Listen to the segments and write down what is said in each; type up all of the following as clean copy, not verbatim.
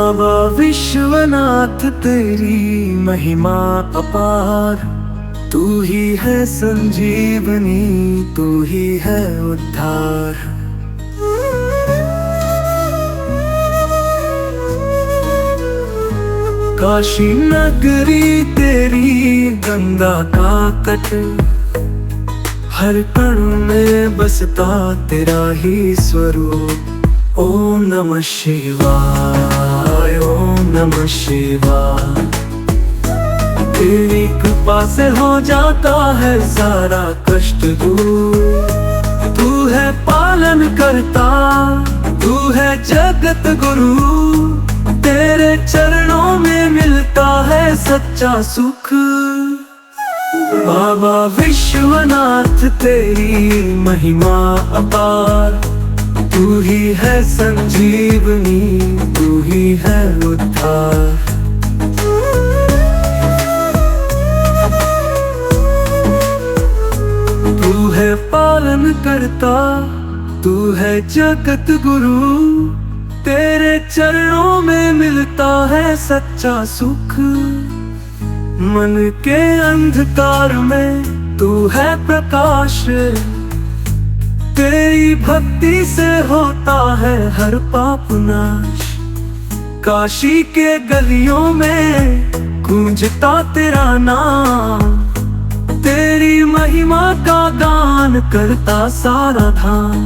बाबा विश्वनाथ तेरी महिमा अपार, तू ही है संजीवनी, तू ही है उद्धार। काशी नगरी तेरी गंगा का तट, हर कण में बसता तेरा ही स्वरूप। ओम नमः शिवाय, ओम नमः शिवाय। तेरी कृपा से हो जाता है सारा कष्ट दूर। तू है पालन करता, तू है जगत गुरु, तेरे चरणों में मिलता है सच्चा सुख। बाबा विश्वनाथ तेरी महिमा अपार, तू ही है संजीवनी, तू ही है उद्धार। तू है पालन करता, तू है जगत गुरु, तेरे चरणों में मिलता है सच्चा सुख। मन के अंधकार में तू है प्रकाश, तेरी भक्ति से होता है हर पाप नाश। काशी के गलियों में गूंजता तेरा नाम, तेरी महिमा का गान करता सारा धाम।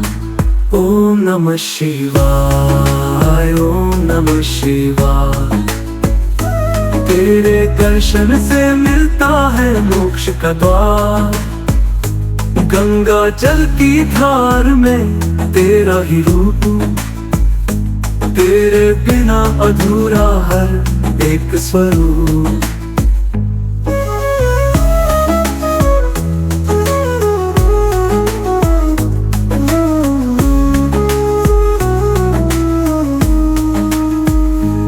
ओम नमः शिवाय, ओम नमः शिवाय। तेरे दर्शन से मिलता है मोक्ष का द्वार। गंगा जल की धार में तेरा ही रूप, तेरे बिना अधूरा हर एक स्वरूप।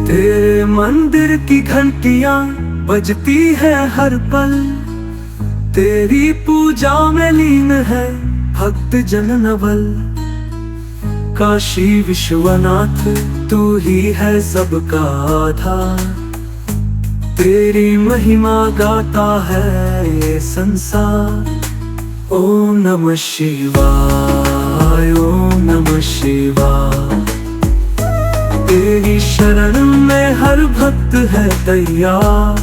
तेरे मंदिर की घंटियां बजती है हर पल, तेरी पूजा में लीन है भक्त जन नवल। काशी विश्वनाथ तू ही है सबका आधार, तेरी महिमा गाता है ये संसार। ओम नमः शिवाय, ओम नमः शिवाय। तेरी शरण में हर भक्त है तैयार।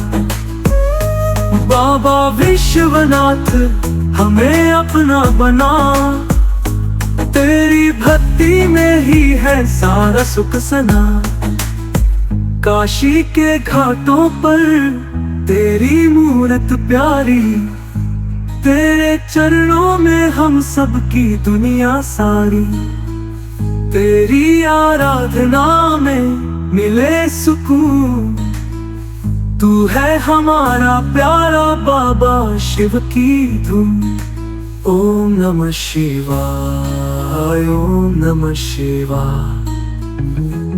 बाबा विश्वनाथ हमें अपना बना, तेरी भक्ति में ही है सारा सुख सना। काशी के घाटों पर तेरी मूरत प्यारी, तेरे चरणों में हम सबकी दुनिया सारी। तेरी आराधना में मिले सुकून, तू है हमारा प्यारा बाबा शिव की धूम। ओम नमः शिवाय, ओम नमः शिवाय।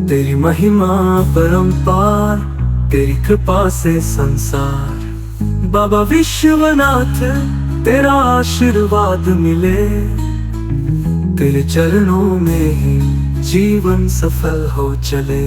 तेरी महिमा परंपार, तेरी कृपा से संसार। बाबा विश्वनाथ तेरा आशीर्वाद मिले, तेरे चरणों में ही जीवन सफल हो चले।